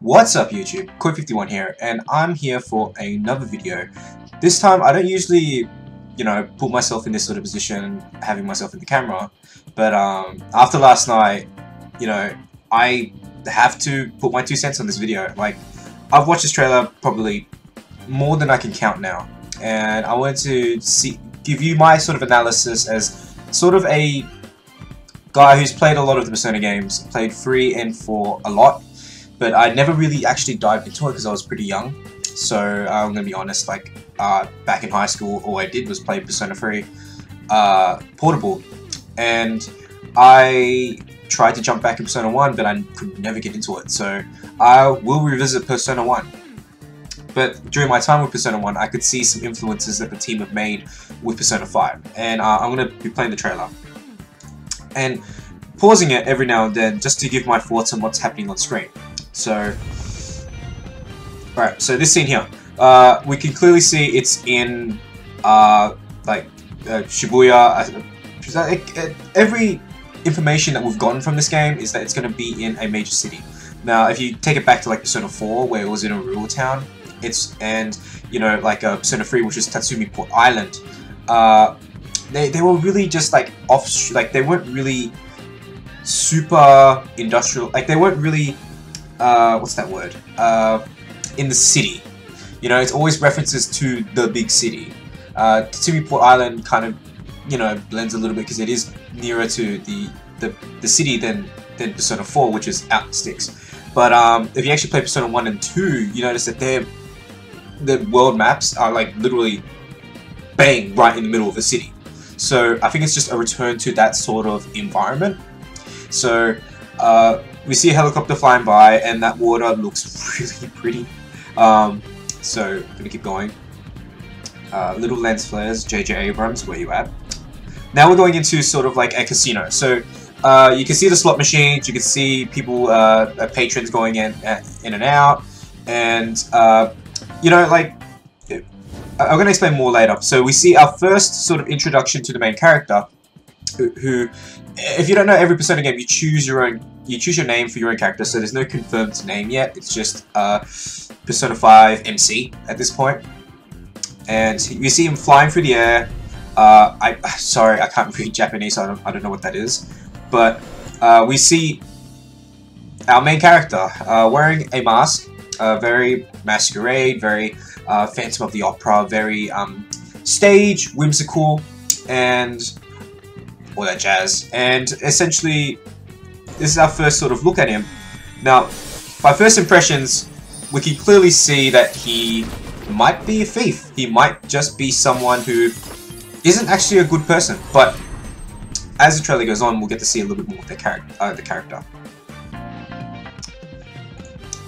What's up YouTube, Koi51 here, and I'm here for another video. This time I don't usually, put myself in this sort of position, having myself in the camera, but after last night, I have to put my 2 cents on this video. Like, I've watched this trailer probably more than I can count now, and I wanted to give you my sort of analysis as sort of a guy who's played a lot of the Persona games, played 3 and 4 a lot. But I never really actually dived into it because I was pretty young. So I'm gonna be honest, like back in high school, all I did was play Persona 3 portable, and I tried to jump back in Persona 1, but I could never get into it. So I will revisit Persona 1. But during my time with Persona 1, I could see some influences that the team have made with Persona 5, and I'm gonna be playing the trailer and pausing it every now and then just to give my thoughts on what's happening on screen. So, alright, so this scene here, we can clearly see it's in, Shibuya. Every information that we've gotten from this game is that it's going to be in a major city. Now, if you take it back to, like, Persona 4, where it was in a rural town, Persona 3, which is Tatsumi Port Island, they were really just, like, they weren't really super industrial, like, they weren't really what's that word? In the city. It's always references to the big city. Tatsumi Port Island kind of, blends a little bit because it is nearer to the city than Persona 4, which is out in the sticks. But if you actually play Persona 1 and 2, you notice that the world maps are like literally bang right in the middle of the city. So I think it's just a return to that sort of environment. So we see a helicopter flying by, and that water looks really pretty. So, gonna keep going. Little lens flares, J.J. Abrams, where you at? Now we're going into sort of like a casino. So, you can see the slot machines, you can see people, patrons going in and out, and, I'm gonna explain more later. So we see our first sort of introduction to the main character, who, if you don't know every Persona game, you choose your name for your own character, so there's no confirmed name yet. It's just Persona 5 MC at this point. And you see him flying through the air. Sorry, I can't read Japanese, so I don't know what that is. But we see our main character wearing a mask, very masquerade, very Phantom of the Opera, very stage, whimsical, and all that jazz. And essentially, this is our first sort of look at him. Now, by first impressions, we can clearly see that he might be a thief. He might just be someone who isn't actually a good person. But as the trailer goes on, we'll get to see a little bit more of the character.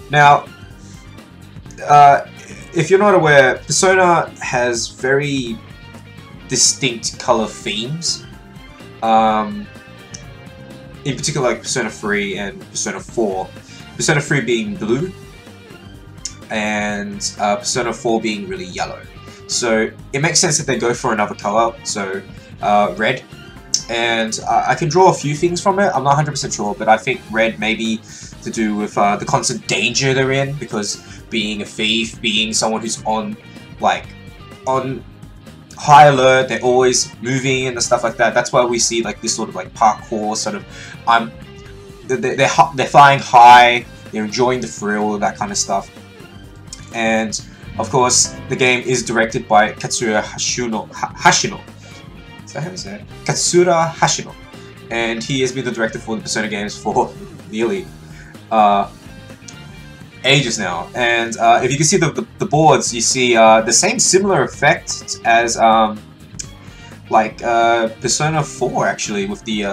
Now, if you're not aware, Persona has very distinct color themes. In particular, like Persona 3 and Persona 4. Persona 3 being blue, and Persona 4 being really yellow. So it makes sense that they go for another color, so red. And I can draw a few things from it, I'm not 100% sure, but I think red may be to do with the constant danger they're in, because being a thief, being someone who's on high alert, they're always moving and stuff like that. That's why we see like this sort of like parkour sort of. They're flying high, they're enjoying the thrill, that kind of stuff. And of course, the game is directed by Katsura Hashino. Is that how you say it? Katsura Hashino, and he has been the director for the Persona games for nearly ages now. And if you can see the boards, you see the same similar effect as Persona 4 actually, with the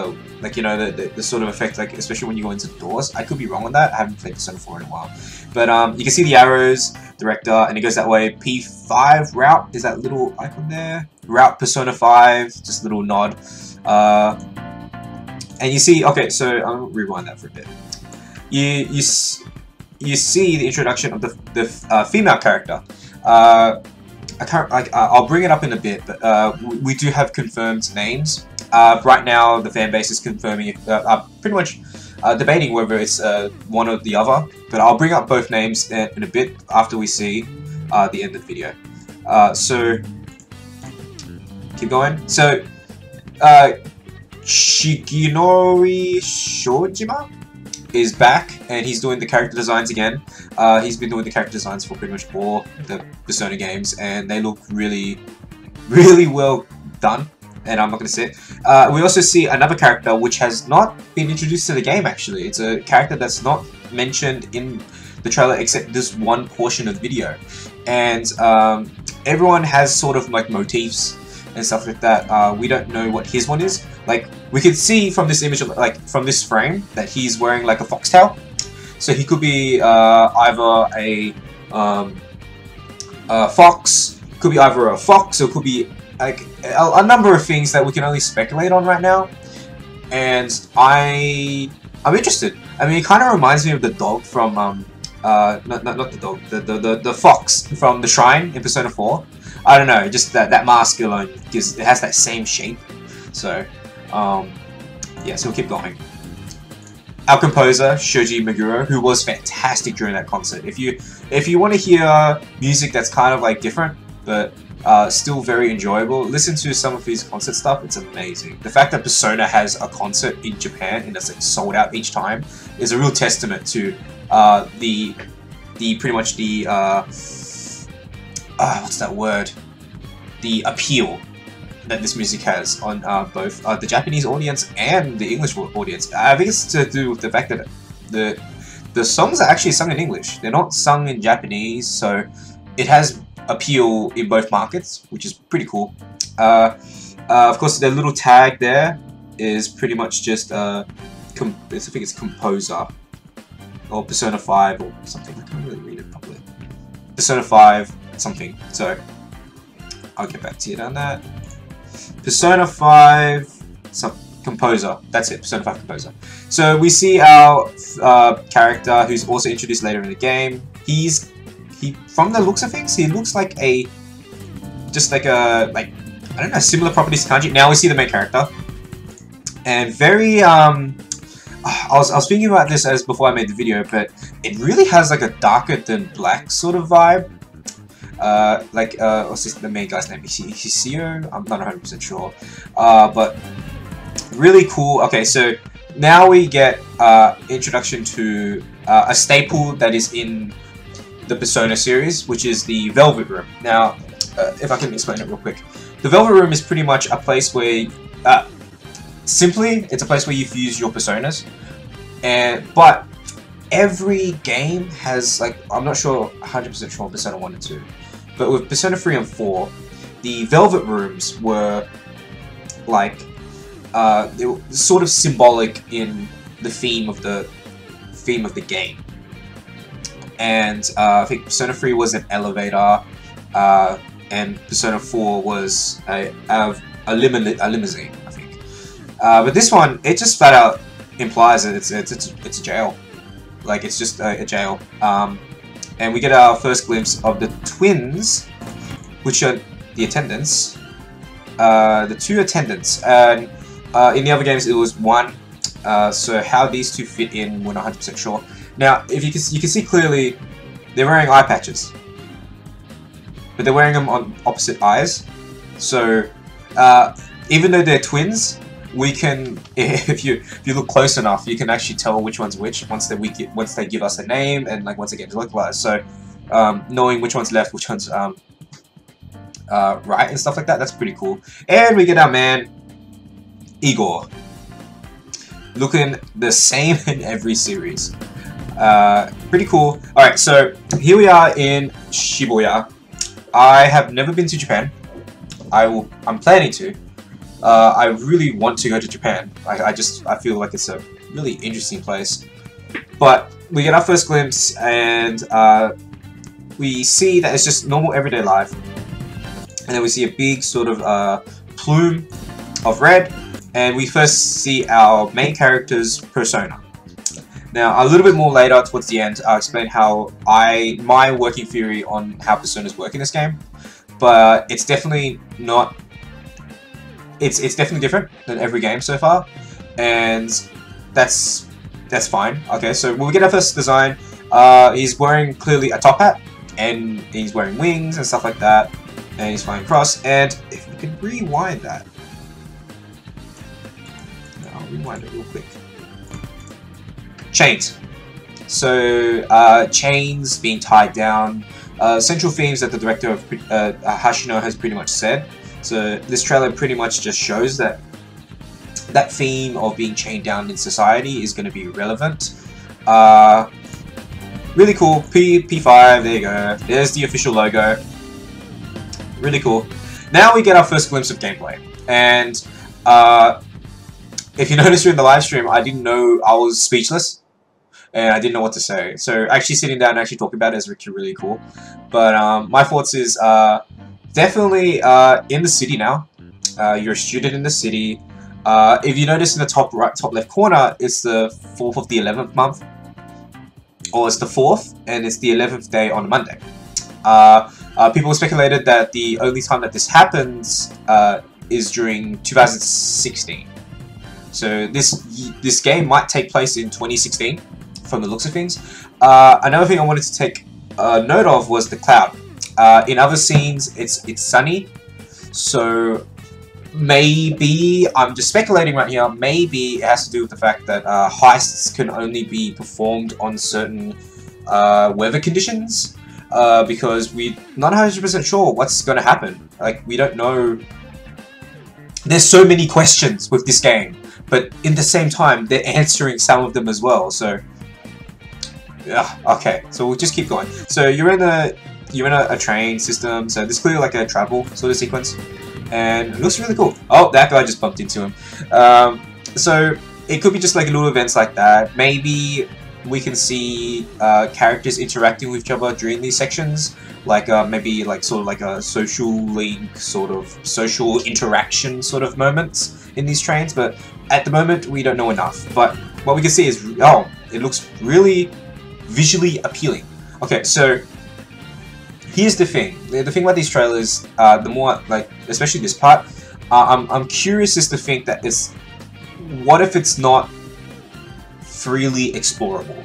the sort of effect, like especially when you go into the doors. I could be wrong on that. I haven't played Persona 4 in a while, but you can see the arrows, director, and it goes that way. P5 route is that little icon there. Route Persona 5, just a little nod. And you see, okay, so I'll rewind that for a bit. You see the introduction of the female character. I'll bring it up in a bit, but we do have confirmed names. Right now, the fan base is confirming it. Pretty much debating whether it's one or the other, but I'll bring up both names in a bit after we see the end of the video. So keep going. So Shigenori Shojima is back, and he's doing the character designs again. He's been doing the character designs for pretty much all the Persona games, and they look really, really well done. And I'm not going to say it. We also see another character which has not been introduced to the game, actually. It's a character that's not mentioned in the trailer except this one portion of the video. And everyone has sort of like motifs and stuff like that. We don't know what his one is. Like, we can see from this image, like from this frame, that he's wearing like a foxtail. So he could be either a fox, could be either a fox, or could be like a number of things that we can only speculate on right now. And I'm interested. I mean, it kind of reminds me of the dog from not the dog, the fox from the shrine in Persona 4. I don't know, just that mask alone it has that same shape. So yeah, so we'll keep going. Our composer, Shoji Meguro, who was fantastic during that concert. If you want to hear music that's kind of like different, but still very enjoyable, listen to some of his concert stuff. It's amazing. The fact that Persona has a concert in Japan and it's like sold out each time is a real testament to the pretty much the what's that word? The appeal that this music has on both the Japanese audience and the English audience. I think it's to do with the fact that the songs are actually sung in English. They're not sung in Japanese, so it has appeal in both markets, which is pretty cool. Of course, the little tag there is pretty much just I think it's composer or Persona 5 or something. I can't really read it properly. Persona 5 something. So I'll get back to you on that. Persona 5 composer. That's it. Persona 5 composer. So we see our character, who's also introduced later in the game. From the looks of things, he looks like I don't know, similar properties to Kanji. Now we see the main character, and very I was thinking about this as before I made the video, but it really has like a darker than black sort of vibe. What's this, the main guy's name? Hisio? I'm not 100% sure. But really cool. Okay, so now we get introduction to a staple that is in the Persona series, which is the Velvet Room. Now, if I can explain it real quick. The Velvet Room is pretty much a place where, simply, it's a place where you fuse your personas. But every game has, like, I'm not sure, 100% sure on Persona 1 and 2, but with Persona 3 and 4, the Velvet Rooms were, like, they were sort of symbolic in the theme of the game. And I think Persona 3 was an elevator, and Persona 4 was a limousine, I think. But this one, it just flat out implies that it's a jail. Like, it's just a jail. And we get our first glimpse of the twins, which are the attendants. The two attendants. And in the other games, it was one. So how these two fit in, we're not 100% sure. Now, if you can see clearly, they're wearing eye patches, but they're wearing them on opposite eyes. So, even though they're twins, we can, if you look close enough, you can actually tell which one's which once they give us a name and like once they get localized. So, knowing which one's left, which one's right, and stuff like that, that's pretty cool. And we get our man Igor, looking the same in every series. Pretty cool. Alright, so here we are in Shibuya. I have never been to Japan. I'm planning to. I really want to go to Japan. I feel like it's a really interesting place. But we get our first glimpse, and we see that it's just normal everyday life. And then we see a big sort of plume of red, and we first see our main character's persona. Now, a little bit more later, towards the end, I'll explain how my working theory on how personas work in this game. But it's definitely not. It's definitely different than every game so far, and that's that's fine. Okay, so when we get our first design, he's wearing clearly a top hat, and he's wearing wings and stuff like that, and he's flying across. And if we can rewind that, I'll rewind it real quick. Chains. So chains being tied down. Central themes that the director of Hashino has pretty much said. So this trailer pretty much just shows that theme of being chained down in society is going to be relevant. Really cool. P5, there you go. There's the official logo. Really cool. Now we get our first glimpse of gameplay. And if you noticed during the live stream, I didn't know, I was speechless. And I didn't know what to say. So actually sitting down and actually talking about it is actually really cool. But my thoughts is definitely in the city now. You're a student in the city. If you notice in the top right, top left corner, it's the 4th of the 11th month. Or it's the 4th, and it's the 11th day on Monday. People speculated that the only time that this happens is during 2016. So this game might take place in 2016, from the looks of things. Another thing I wanted to take note of was the cloud. In other scenes, it's sunny, so maybe, I'm just speculating right here, maybe it has to do with the fact that heists can only be performed on certain weather conditions, because we're not 100% sure what's going to happen. Like, we don't know. There's so many questions with this game, but in the same time, they're answering some of them as well, so yeah, okay, so we'll just keep going. So you're in a train system, so this is clearly like a travel sort of sequence. And it looks really cool. Oh, that guy just bumped into him. So it could be just like little events like that. Maybe we can see characters interacting with each other during these sections. Like maybe like sort of like a social link, sort of social interaction sort of moments in these trains. But at the moment, we don't know enough. But what we can see is, oh, it looks really visually appealing. Okay, so here's the thing. The thing about these trailers, the more, like, especially this part, I'm curious as to think that what if it's not freely explorable?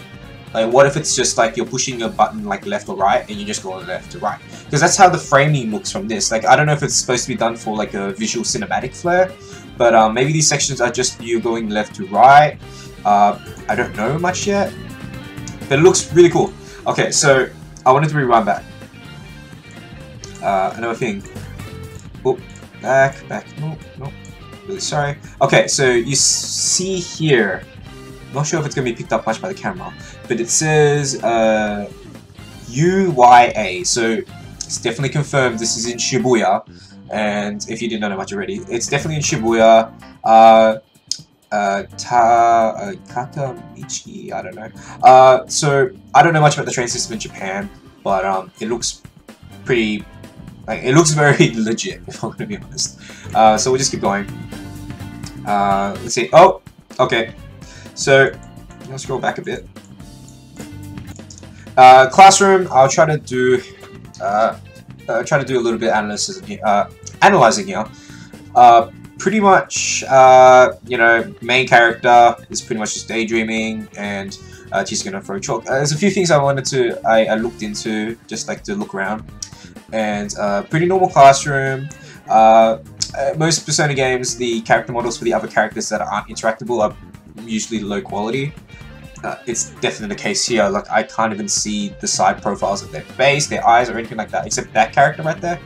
Like, what if it's just like you're pushing your button like left or right and you just go left to right? Because that's how the framing looks from this. Like, I don't know if it's supposed to be done for like a visual cinematic flair, but maybe these sections are just you going left to right. I don't know much yet, but it looks really cool. Okay, so I wanted to rewind back. Another thing. Oh, back. No. Really sorry. Okay, so you see here. Not sure if it's going to be picked up much by the camera, but it says UYA. So it's definitely confirmed this is in Shibuya. And if you didn't know much already, it's definitely in Shibuya. Takamichi, I don't know. So I don't know much about the train system in Japan, but it looks pretty. Like, it looks very legit, if I'm going to be honest. So we'll just keep going. Let's see. Oh, okay. So let's scroll back a bit. Classroom. I'll try to do a little bit of analyzing here. Pretty much, you know, main character is pretty much just daydreaming, and she's gonna throw chalk. There's a few things I looked into, just like to look around. And pretty normal classroom. Most Persona games, the character models for the other characters that aren't interactable are usually low quality. It's definitely the case here. Like, I can't even see the side profiles of their face, their eyes, or anything like that, except that character right there.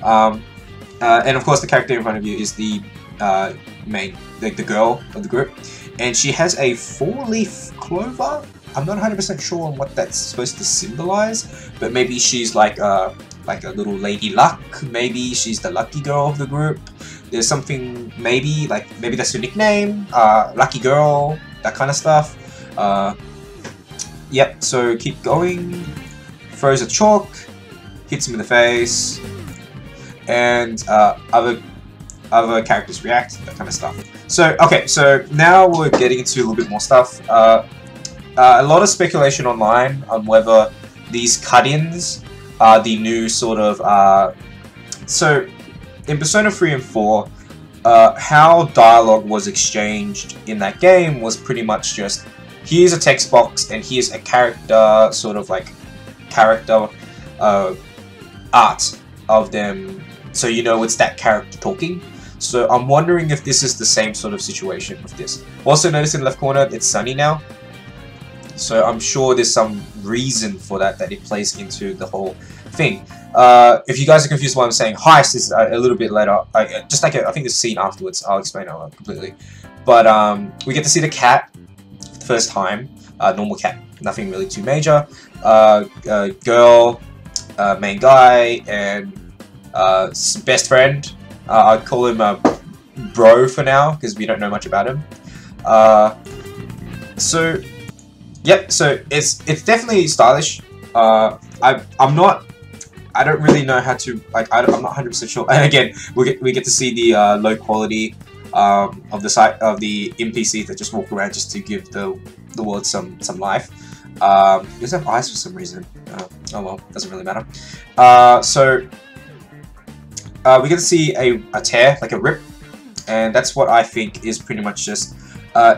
And of course, the character in front of you is the the girl of the group, and she has a 4-leaf clover. I'm not 100% sure on what that's supposed to symbolize, but maybe she's like a little lady luck. Maybe she's the lucky girl of the group. There's something, maybe that's her nickname, lucky girl, that kind of stuff. Yep, so keep going. Throws a chalk, hits him in the face, and other characters react, that kind of stuff. So, okay, so now we're getting into a little bit more stuff. A lot of speculation online on whether these cut-ins are the new sort of... so, in Persona 3 and 4, how dialogue was exchanged in that game was pretty much just here's a text box and here's a character, sort of like character art of them, so you know it's that character talking. So I'm wondering if this is the same sort of situation with this. Also notice in the left corner it's sunny now, so I'm sure there's some reason for that it plays into the whole thing. If you guys are confused why I'm saying heist is a little bit later, just like I think the scene afterwards, I'll explain it completely. But we get to see the cat for the first time, normal cat, nothing really too major. Girl, main guy, and best friend. I'd call him bro for now because we don't know much about him. So yep, so it's definitely stylish. I don't really know how to, like, I'm not 100% sure. And again, we get to see the low quality of the site of the NPCs that just walk around just to give the world some life. He doesn't have eyes for some reason. Oh well, doesn't really matter. So we get to see a tear, like a rip, and that's what I think is pretty much just.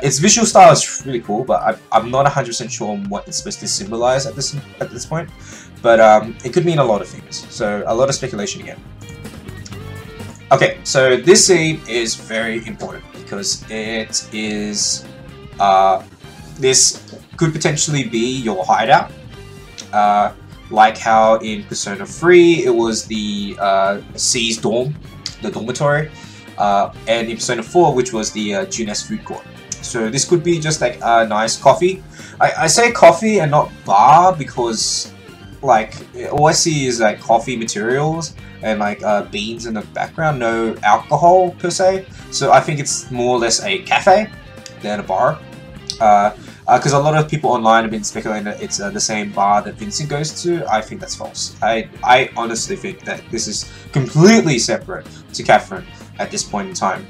Its visual style is really cool, but I'm not 100% sure on what it's supposed to symbolize at this point. But it could mean a lot of things, so a lot of speculation again. Okay, so this scene is very important because it is this could potentially be your hideout, like how in Persona 3 it was the C's dorm, the dormitory, and in Persona 4 which was the Junes food court. So this could be just like a nice coffee. I say coffee and not bar because, like, all I see is like coffee materials and like beans in the background, no alcohol per se. So I think it's more or less a cafe than a bar. Because a lot of people online have been speculating that it's the same bar that Vincent goes to. I think that's false. I honestly think that this is completely separate to Catherine at this point in time,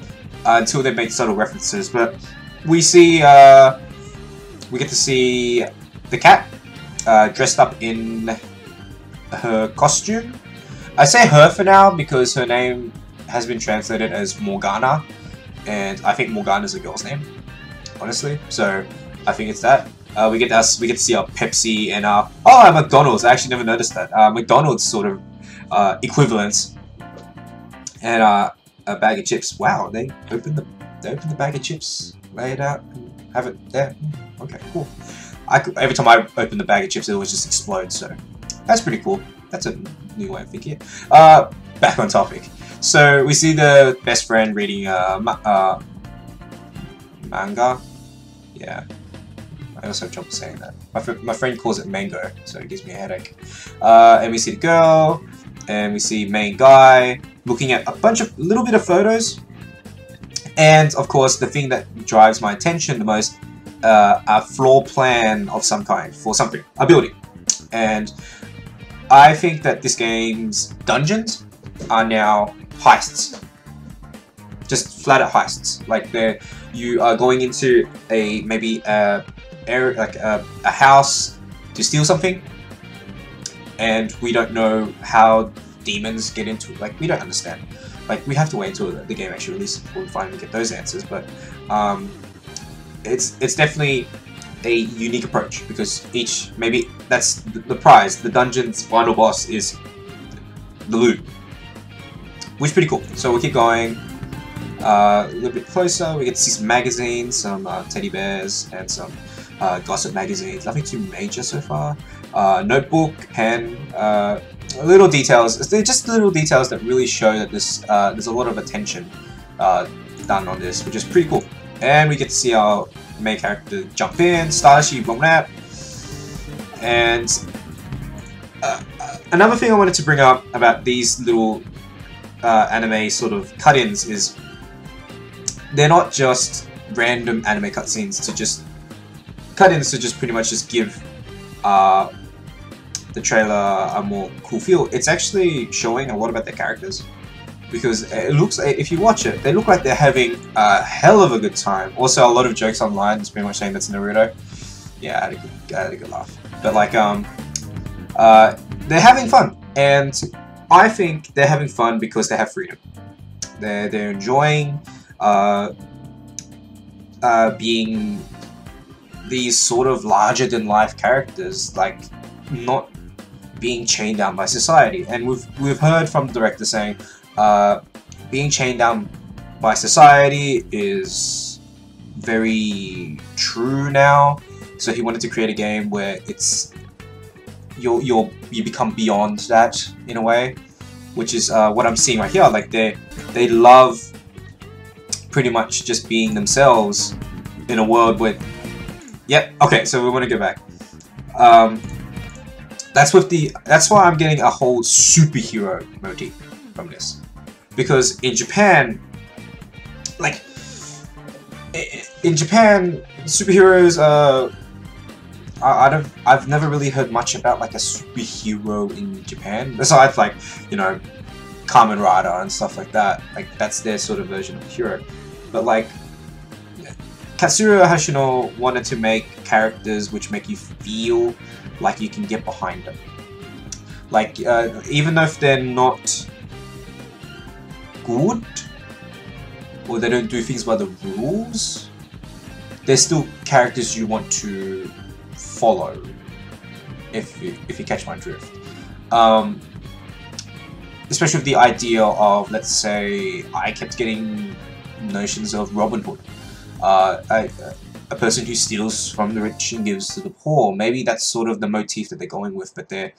until they make subtle references. But we see, we get to see the cat dressed up in her costume. I say her for now because her name has been translated as Morgana, and I think Morgana is a girl's name, honestly. So I think it's that. We get to see a Pepsi and oh, McDonald's. I actually never noticed that. McDonald's sort of equivalents, and a bag of chips. Wow, they opened the bag of chips, lay it out, and have it there. Okay, cool. Every time I open the bag of chips, it always just explodes. So that's pretty cool. That's a new way of thinking. Back on topic. So we see the best friend reading manga. Yeah, I also have trouble saying that. My friend calls it mango, so it gives me a headache. And we see the girl, and we see main guy looking at a little bit of photos. And of course, the thing that drives my attention the most, a floor plan of some kind for something, a building. And I think that this game's dungeons are now heists. Just flat out heists. Like you are going into maybe a area, like a house to steal something, and we don't know how demons get into it. Like, we don't understand. Like, we have to wait until the game actually releases before we finally get those answers. But it's definitely a unique approach because maybe that's the prize. The dungeon's final boss is the loot, which is pretty cool. So we'll keep going. A little bit closer, we get to see some magazines, some teddy bears, and some gossip magazines. Nothing too major so far. Notebook, pen, little details. They're just little details that really show that there's a lot of attention done on this, which is pretty cool. And we get to see our main character jump in, stylishly bomb that. And another thing I wanted to bring up about these little anime sort of cut-ins is they're not just random anime cutscenes to just cut-ins to just pretty much just give the trailer a more cool feel. It's actually showing a lot about their characters, because it looks, if you watch it, they look like they're having a hell of a good time. Also, a lot of jokes online is pretty much saying that's Naruto. Yeah, I had a good laugh. But like, they're having fun, and I think they're having fun because they have freedom. They're enjoying being these sort of larger than life characters like not being chained down by society. And we've heard from the director saying being chained down by society is very true now. So he wanted to create a game where it's you become beyond that in a way, which is what I'm seeing right here. Like they love pretty much just being themselves in a world where, yep, okay, so we want to go back. That's why I'm getting a whole superhero motif from this, because in Japan, like in Japan, superheroes I've never really heard much about like a superhero in Japan besides like, you know, Kamen Rider and stuff like that. Like that's their sort of version of a hero. But like Katsura Hashino wanted to make characters which make you feel like you can get behind them. Like even though if they're not good or they don't do things by the rules, they're still characters you want to follow, if you catch my drift. Especially with the idea of, let's say, I kept getting notions of Robin Hood, a person who steals from the rich and gives to the poor. Maybe that's sort of the motif that they're going with, but they're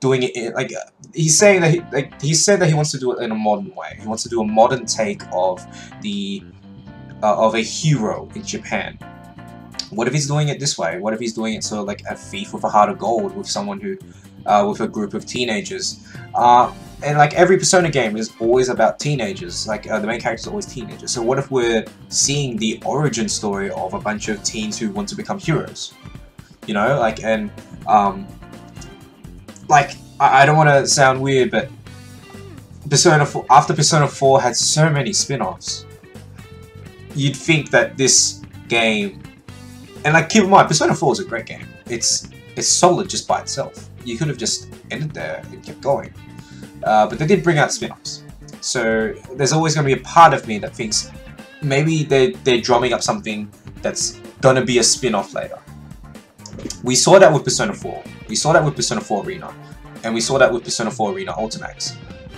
doing it like he's saying that he said that he wants to do it in a modern way. He wants to do a modern take of a hero in Japan. What if he's doing it this way? What if he's doing it sort of like a thief with a heart of gold, with someone who, with a group of teenagers? And like every Persona game is always about teenagers. Like the main characters are always teenagers. So what if we're seeing the origin story of a bunch of teens who want to become heroes? You know, like, and like I don't want to sound weird, but Persona 4, after Persona 4 had so many spin-offs, you'd think that this game, and like keep in mind, Persona 4 is a great game. It's solid just by itself. You could have just ended there and kept going. But they did bring out spin-offs. So there's always going to be a part of me that thinks maybe they're drumming up something that's going to be a spin-off later. We saw that with Persona 4. We saw that with Persona 4 Arena. And we saw that with Persona 4 Arena Ultimax.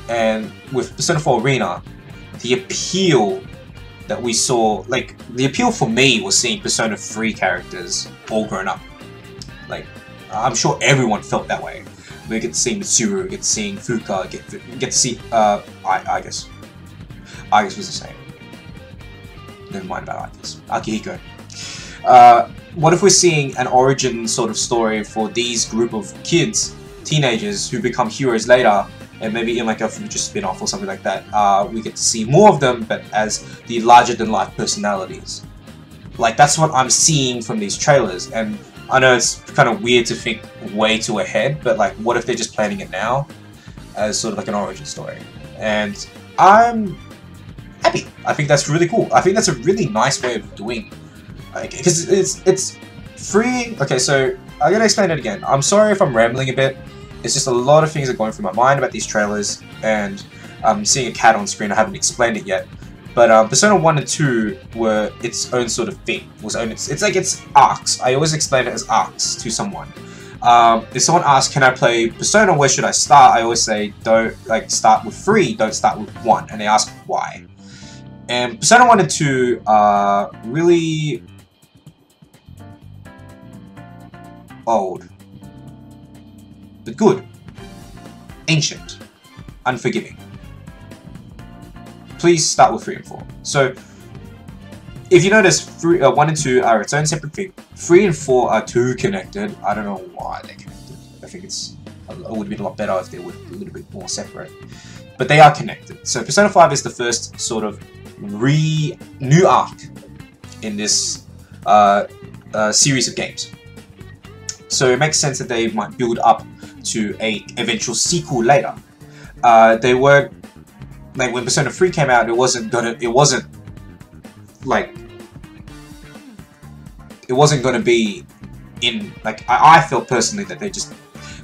And with Persona 4 Arena, the appeal that we saw, like, the appeal for me was seeing Persona 3 characters all grown up. Like, I'm sure everyone felt that way. We get to see Mitsuru, get to see Fuka, get to see, I guess was the same. Never mind about Agus. Akihiko. What if we're seeing an origin sort of story for these group of kids, teenagers, who become heroes later, and maybe in like a future spin-off or something like that, we get to see more of them, but as the larger-than-life personalities. Like, that's what I'm seeing from these trailers, and I know it's kind of weird to think way too ahead, but like, what if they're just planning it now as sort of like an origin story? And I'm happy. I think that's really cool. I think that's a really nice way of doing, like, because it's free. Okay, so I'm gonna explain it again. I'm sorry if I'm rambling a bit. It's just a lot of things are going through my mind about these trailers, and I'm seeing a cat on screen. I haven't explained it yet. But Persona 1 and 2 were its own sort of thing. It's like it's arcs. I always explain it as arcs to someone. If someone asks, can I play Persona, where should I start? I always say, don't start with 3, don't start with 1. And they ask why. And Persona 1 and 2 are really old. But good. Ancient. Unforgiving. Please start with 3 and 4. So, if you notice, 1 and 2 are its own separate thing. 3 and 4 are too connected. I don't know why they're connected. I think it would be a lot better if they were a little bit more separate. But they are connected. So Persona 5 is the first sort of new arc in this series of games. So it makes sense that they might build up to a eventual sequel later. They weren't, like, when Persona 3 came out, it wasn't gonna be in, like, I felt personally that they just,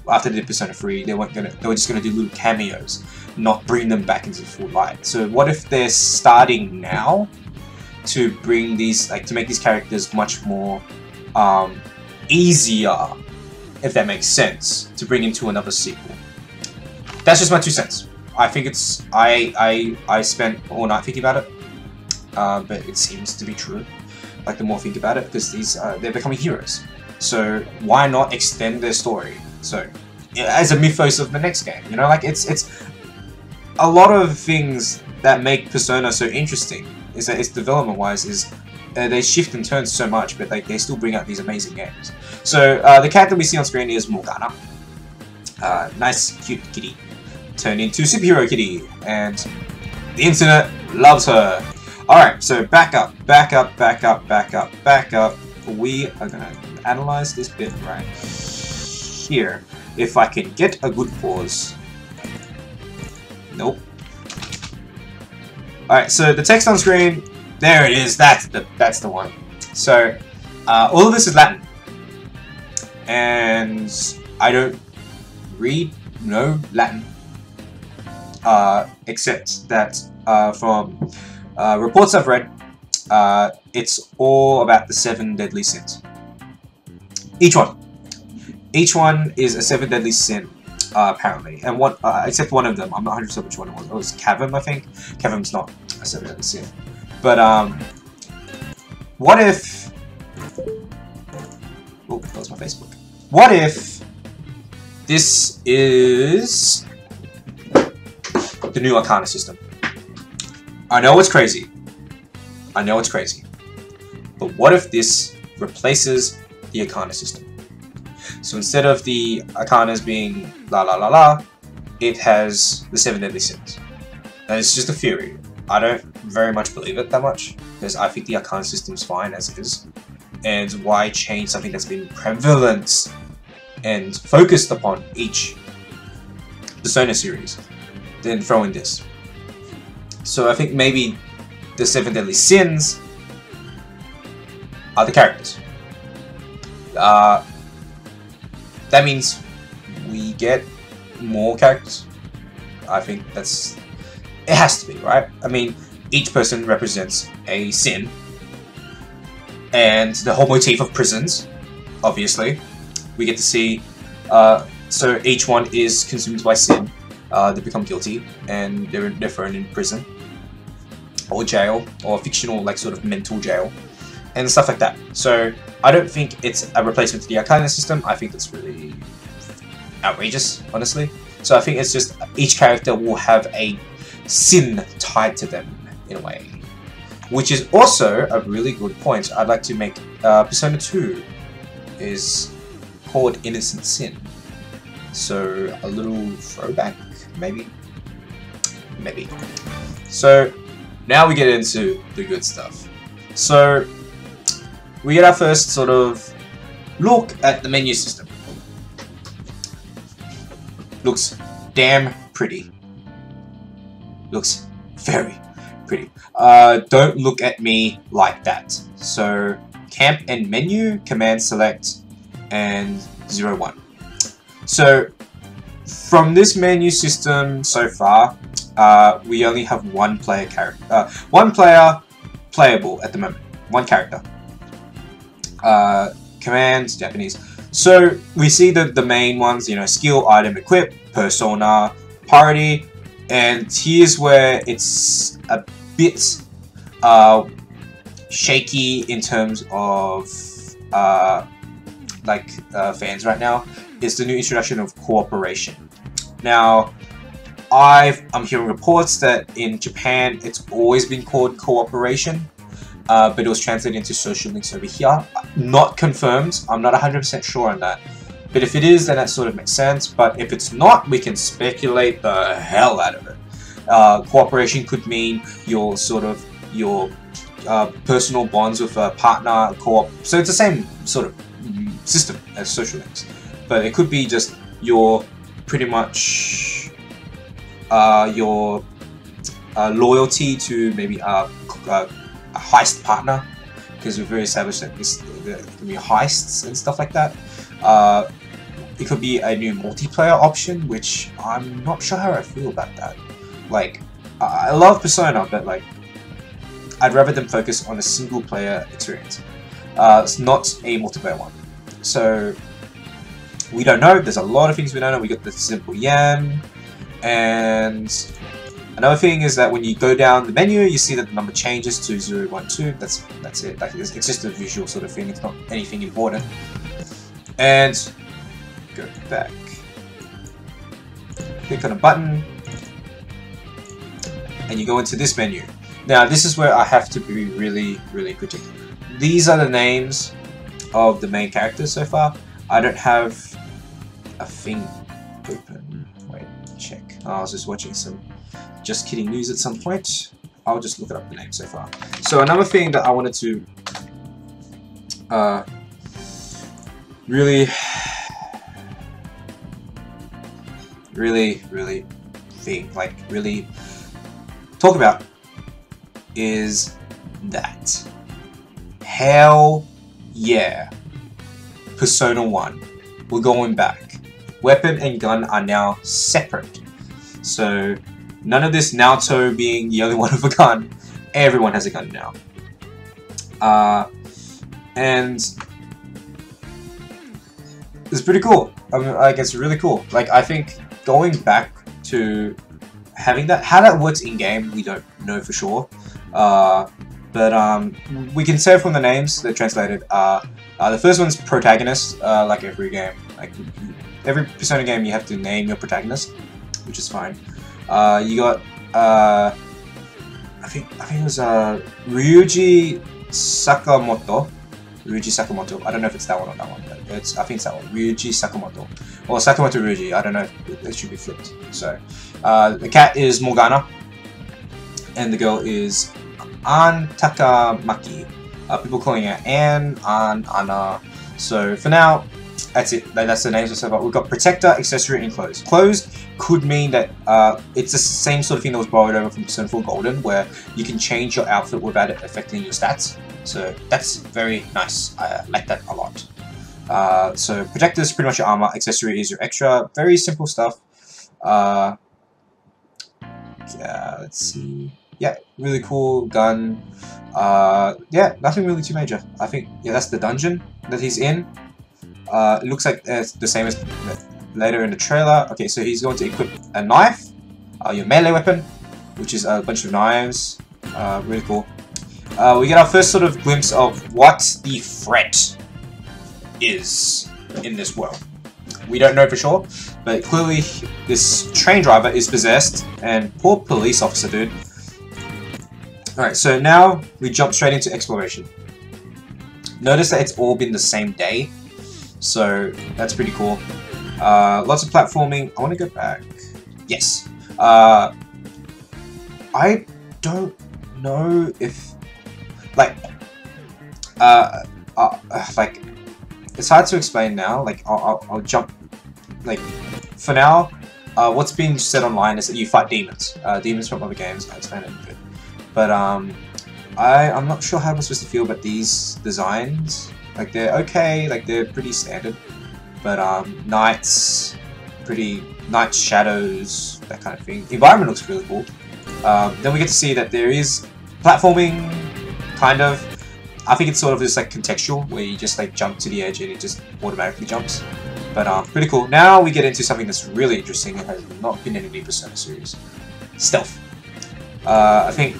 after they did Persona 3, they were just gonna do little cameos, not bring them back into the full light. So what if they're starting now to bring these, like, to make these characters much more easier, if that makes sense, to bring into another sequel. That's just my 2 cents. I think it's I spent all night thinking about it, but it seems to be true. Like the more I think about it, because they're becoming heroes. So why not extend their story? So as a mythos of the next game, you know, like it's a lot of things that make Persona so interesting. Is that its development wise is they shift and turn so much, but they still bring out these amazing games. So the character we see on screen is Morgana. Nice, cute kitty. Turned into superhero kitty, and the internet loves her. Alright, so back up. We are gonna analyze this bit right here. If I can get a good pause. Nope. Alright, so the text on screen, there it is, that's the one. So, all of this is Latin. And I don't know Latin. Except that from reports I've read, it's all about the 7 deadly sins. Each one is a 7 deadly sin, apparently. And one, except one of them, I'm not 100% which one it was. It was Cavum, I think. Cavum's not a 7 deadly sin. But what if? Oh, that was my Facebook. What if this is the new Arcana system? I know it's crazy. But what if this replaces the Arcana system? So instead of the Arcanas being la la la la, it has the 7 deadly sins. And it's just a theory. I don't very much believe it that much, because I think the Arcana system's fine as it is. And why change something that's been prevalent and focused upon each Persona series? Then throw in this. So I think maybe the 7 deadly sins are the characters. That means we get more characters. I think it has to be, right? I mean, each person represents a sin. And the whole motif of prisons, obviously. We get to see, so each one is consumed by sin. They become guilty, and they're thrown in prison, or jail, or fictional, like, sort of mental jail, and stuff like that. So, I don't think it's a replacement to the Arcana system. I think it's really outrageous, honestly. So I think it's just each character will have a sin tied to them, in a way. Which is also a really good point. I'd like to make Persona 2 is called Innocent Sin. So, a little throwback, maybe? Maybe. So, now we get into the good stuff. So, we get our first sort of look at the menu system. Looks damn pretty. Looks very pretty. Don't look at me like that. So, camp and menu, command select, and 01. So, from this menu system so far, we only have one player playable at the moment. One character. Commands, Japanese. So, we see the main ones, you know, skill, item, equip, persona, party, and here's where it's a bit shaky in terms of fans right now, is the new introduction of cooperation. Now, I'm hearing reports that in Japan it's always been called cooperation, but it was translated into social links over here. Not confirmed, I'm not 100% sure on that. But if it is, then that sort of makes sense. But if it's not, we can speculate the hell out of it. Cooperation could mean your personal bonds with a partner, co-op. So it's the same sort of system as social links. But it could be just your pretty much your loyalty to maybe a heist partner, because we've very established that there can be heists and stuff like that. It could be a new multiplayer option, which I'm not sure how I feel about that. Like, I love Persona, but like, I'd rather them focus on a single player experience. It's not a multiplayer one. So we don't know. There's a lot of things we don't know. We got the simple yen, and another thing is that when you go down the menu, you see that the number changes to 012. That's it. Like, it's just a visual sort of thing. It's not anything important. And go back. Click on a button, and you go into this menu. Now, this is where I have to be really, really particular. These are the names of the main characters so far. I don't have a thing open. Wait, check. Oh, I was just watching some Just Kidding news at some point. I'll just look up the names so far. So another thing that I wanted to really talk about is that. Hell yeah. Persona 1. We're going back. Weapon and gun are now separate. So none of this Naoto being the only one with a gun. Everyone has a gun now. And it's pretty cool. I mean, like, it's really cool. Like, I think going back to having that, how that works in game, we don't know for sure. But we can say from the names they're translated. The first one's protagonist, like every game. Like every Persona game, you have to name your protagonist, which is fine. You got I think it was Ryuji Sakamoto. Ryuji Sakamoto. I don't know if it's that one or that one, but I think it's that one. Ryuji Sakamoto. Or Sakamoto Ryuji. I don't know if it should be flipped. So the cat is Morgana, and the girl is An Takamaki. People calling her Anne, Anna. So for now, that's it. That's the names of so far. We've got Protector, Accessory, and Clothes. Clothes could mean that it's the same sort of thing that was borrowed over from Persona 4 Golden, where you can change your outfit without it affecting your stats. So that's very nice. I like that a lot. So Protector is pretty much your armor. Accessory is your extra. Very simple stuff. Yeah, let's see. Yeah, really cool gun. Yeah, nothing really too major. I think, yeah, that's the dungeon that he's in. It looks like it's the same as later in the trailer. Okay, so he's going to equip a knife, your melee weapon, which is a bunch of knives. Really cool. We get our first sort of glimpse of what the threat is in this world. We don't know for sure, but clearly this train driver is possessed, and poor police officer, dude. Alright, so now we jump straight into exploration. Notice that it's all been the same day, so that's pretty cool. Lots of platforming. I want to go back. Yes. I don't know if... Like, it's hard to explain now. Like, I'll jump. Like, for now, what's being said online is that you fight demons. Demons from other games. I'll explain it in a bit. But I'm not sure how I'm supposed to feel about these designs. Like, they're okay. Like, they're pretty standard. But knights, night shadows, that kind of thing. The environment looks really cool. Then we get to see that there is platforming, kind of. I think it's sort of just like contextual, where you just like jump to the edge and it just automatically jumps. But pretty cool. Now we get into something that's really interesting and has not been in any Persona series. Stealth. I think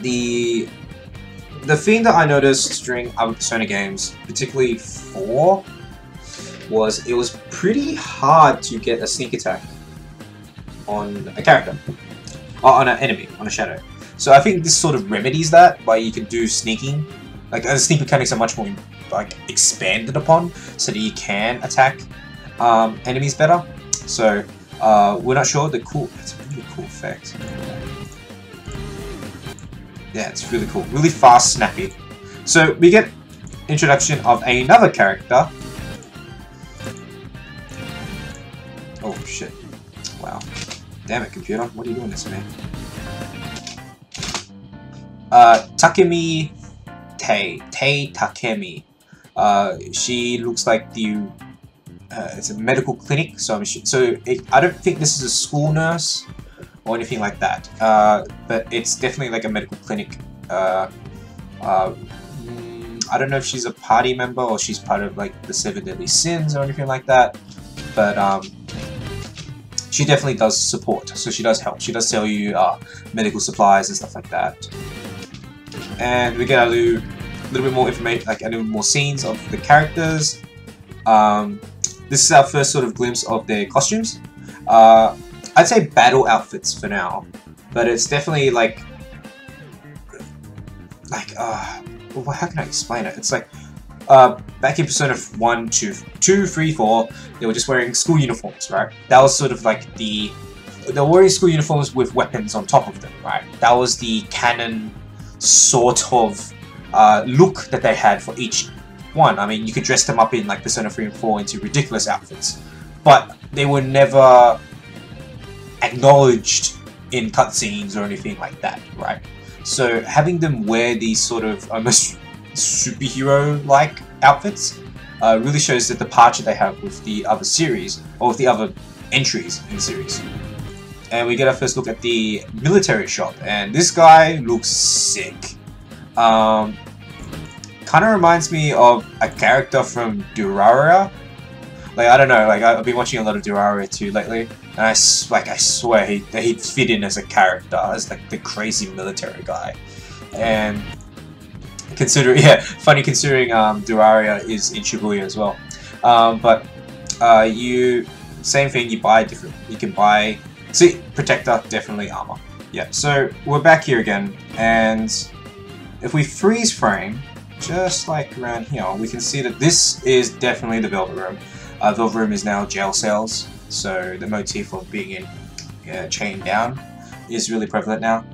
the thing that I noticed during other Persona games, particularly 4, was it was pretty hard to get a sneak attack on a character, or on an enemy, on a shadow. So I think this sort of remedies that, by you can do sneaking. Like, the sneak mechanics are much more like expanded upon, so that you can attack enemies better. So we're not sure. It's a really cool effect. Yeah, it's really cool. Really fast, snappy. So we get introduction of another character. Oh shit! Wow. Damn it, computer. What are you doing this, man? Takemi Takemi. She looks like the it's a medical clinic, so I don't think this is a school nurse or anything like that. But it's definitely like a medical clinic. I don't know if she's a party member or she's part of like the 7 Deadly Sins or anything like that, but she definitely does support, so she does help. She does sell you medical supplies and stuff like that. And we get a little bit more information, like a little more scenes of the characters. This is our first sort of glimpse of their costumes. I'd say battle outfits for now, but it's definitely like how can I explain it? It's like back in Persona 1, 2, 3, 4, they were just wearing school uniforms, right? That was sort of like they were wearing school uniforms with weapons on top of them, right? That was the canon sort of look that they had for each one. I mean, you could dress them up in like Persona 3 and 4 into ridiculous outfits, but they were never acknowledged in cutscenes or anything like that, right? So having them wear these sort of almost superhero-like outfits really shows the departure they have with the other series, or with the other entries in the series. And we get our first look at the military shop, and this guy looks sick. Kind of reminds me of a character from Durarara. Like, I don't know, like I've been watching a lot of Durarara 2 lately, and I swear he'd fit in as a character, as like the crazy military guy. And funny considering Durarara is in Shibuya as well. Same thing, you can buy, see, protector, definitely armor. Yeah, so we're back here again, and if we freeze frame, just like around here, we can see that this is definitely the Velvet Room. Velvet Room is now jail cells, so the motif of being in chained down is really prevalent now.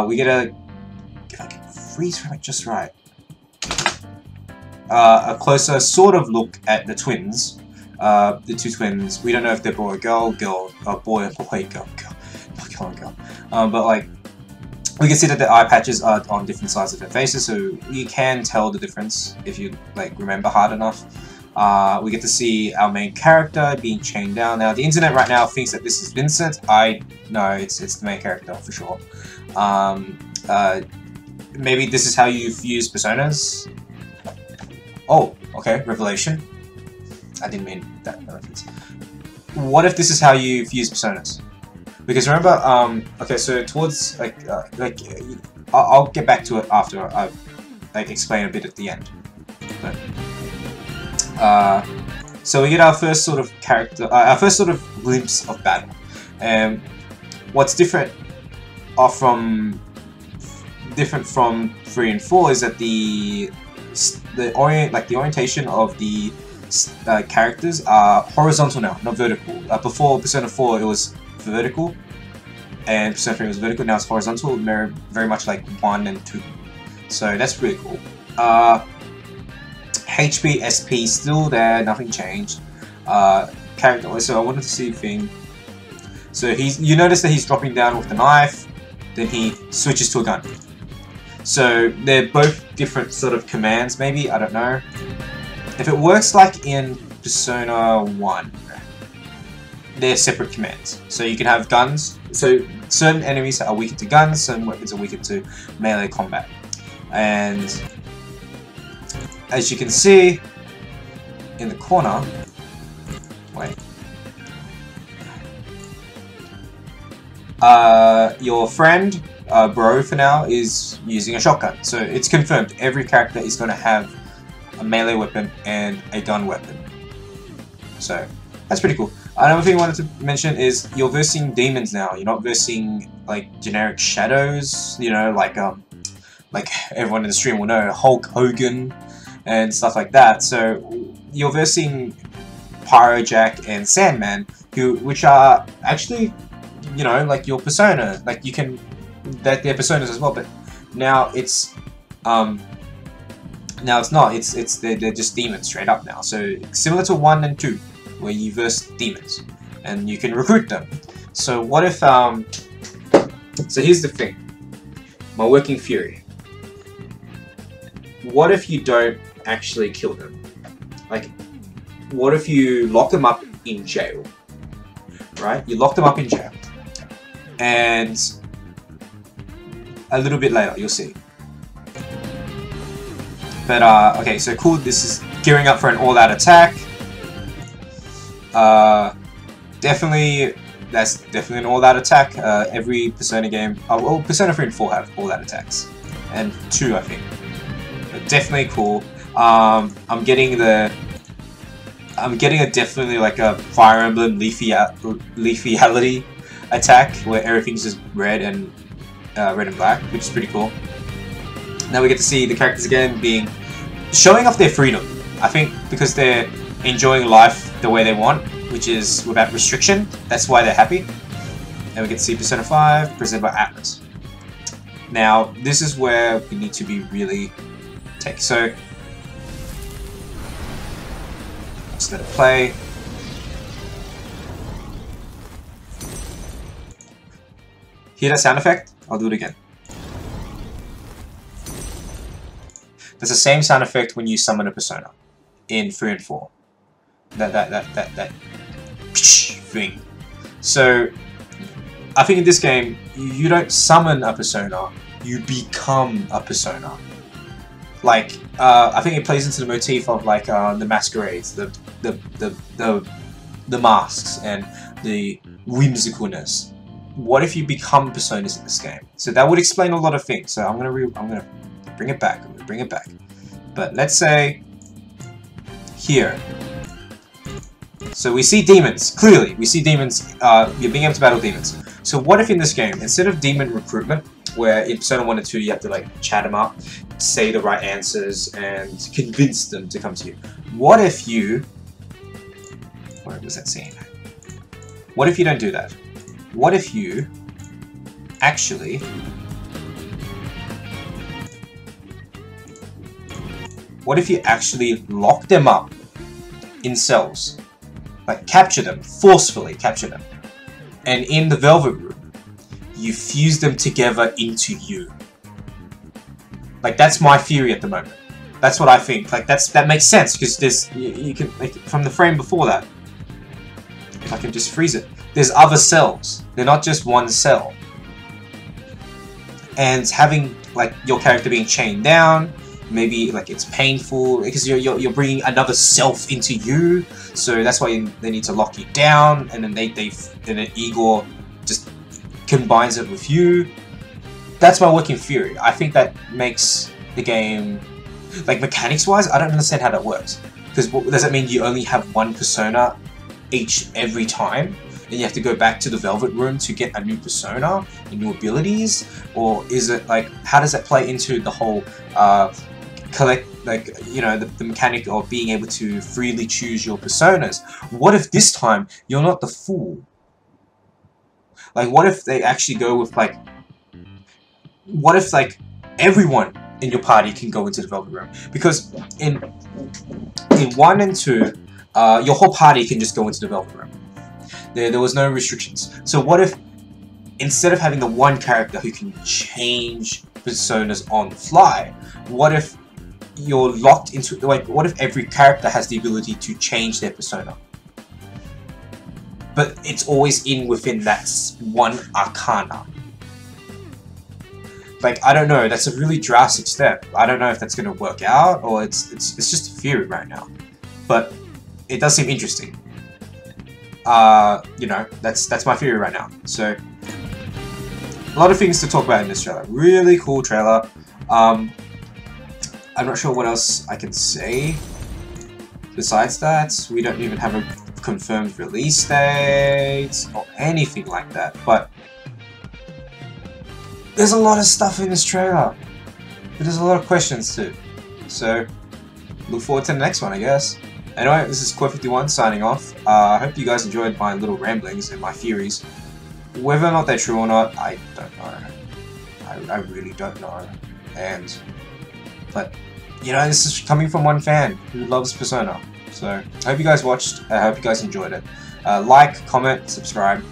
We get if I can freeze frame it just right, a closer sort of look at the twins. The two twins, we don't know if they're boy or girl, girl, boy, girl, but like, we can see that the eye patches are on different sides of their faces, so you can tell the difference if you like remember hard enough. We get to see our main character being chained down. Now, the internet right now thinks that this is Vincent. I know it's the main character for sure. Maybe this is how you fuse personas. Oh, okay, revelation. I didn't mean that reference. What if this is how you fuse personas? Because remember, okay, so towards I'll get back to it after I explain a bit at the end. But, so we get our first sort of character, our first sort of glimpse of battle. And what's different from 3 and 4 is that the orientation of the characters are horizontal now, not vertical. Before Persona 4 it was vertical, and Persona 3 was vertical. Now it's horizontal, very much like 1 and 2. So that's pretty cool. HP, SP still there, nothing changed. Character. So I wanted to see a thing. So you notice that he's dropping down with the knife, then he switches to a gun. So they're both different sort of commands, maybe, I don't know. If it works like in Persona 1, they're separate commands. So you can have guns, so certain enemies are weaker to guns, certain weapons are weaker to melee combat. And as you can see in the corner, your friend, Bro for now, is using a shotgun. So it's confirmed every character is going to have a melee weapon and a gun weapon. So that's pretty cool. Another thing I wanted to mention is you're versing demons now. You're not versing like generic shadows, you know, like everyone in the stream will know, Hulk Hogan and stuff like that. So you're versing Pyrojack and Sandman, which are actually, you know, like your persona. Like you can, they're personas as well, but now it's not. They're just demons straight up now. So similar to 1 and 2, where you verse demons and you can recruit them. So what if so here's the thing, my working theory. What if you don't actually kill them? Like, what if you lock them up in jail? Right? You lock them up in jail, and a little bit later you'll see But okay, so cool. This is gearing up for an all-out attack. Definitely, that's definitely an all-out attack. Every Persona game, well, Persona 3 and 4 have all-out attacks, and 2 I think. But definitely cool. I'm getting a definitely like a Fire Emblem Leafyality attack where everything's just red and black, which is pretty cool. Now we get to see the characters again showing off their freedom. I think because they're enjoying life the way they want, which is without restriction. That's why they're happy. And we get to see Persona 5 presented by Atlas. Now this is where we need to be really so let's let it play. Hear that sound effect? I'll do it again. There's the same sound effect when you summon a Persona in 3 and 4. That thing. So I think in this game you don't summon a Persona, you become a Persona. Like I think it plays into the motif of like the masquerades, the masks and the whimsicalness. What if you become personas in this game? So that would explain a lot of things. So I'm gonna bring it back. But let's say here. So we see demons. Clearly, we see demons. You're being able to battle demons. So what if in this game, instead of demon recruitment, where in Persona 1 and 2 you have to like chat them up, say the right answers, and convince them to come to you. What if you... Where was that scene? What if you don't do that? What if you actually... What if you actually lock them up in cells? Like capture them, forcefully capture them. And in the Velvet Room, you fuse them together into you. Like that's my theory at the moment. That's what I think. Like that makes sense because there's you can like from the frame before that. If I can just freeze it, there's other cells. They're not just one cell. And having like your character being chained down, maybe like it's painful because you're bringing another self into you. So that's why they need to lock you down, and then then Igor just combines it with you. That's my working theory. I think that makes the game, like mechanics-wise, I don't understand how that works. Because does that mean you only have one persona every time, and you have to go back to the Velvet Room to get a new persona and new abilities, or is it like how does that play into the whole the mechanic of being able to freely choose your personas? What if this time you're not the fool? Like what if they actually go with like, what if like everyone in your party can go into the Velvet Room? Because in 1 and 2, your whole party can just go into the Velvet Room. There was no restrictions. So what if instead of having the one character who can change personas on the fly, what if you're locked into, like, what if every character has the ability to change their persona? But it's always within that one arcana. Like, I don't know, that's a really drastic step. I don't know if that's gonna work out, or it's just a theory right now. But it does seem interesting. You know, that's my theory right now. So, a lot of things to talk about in this trailer. Really cool trailer. I'm not sure what else I can say. Besides that, we don't even have a confirmed release date or anything like that. But there's a lot of stuff in this trailer. But there's a lot of questions too. So, look forward to the next one, I guess. Anyway, this is Core51 signing off. I hope you guys enjoyed my little ramblings and my theories. Whether or not they're true or not, I don't know. I really don't know. But, you know, this is coming from one fan who loves Persona. So, I hope you guys watched. I hope you guys enjoyed it. Like, comment, subscribe,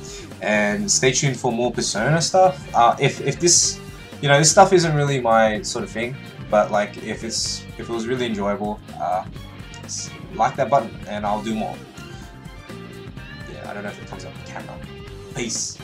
and stay tuned for more Persona stuff. If this, you know, this stuff isn't really my sort of thing, but like if it was really enjoyable, like that button and I'll do more. Yeah, I don't know if it comes up on camera. Peace.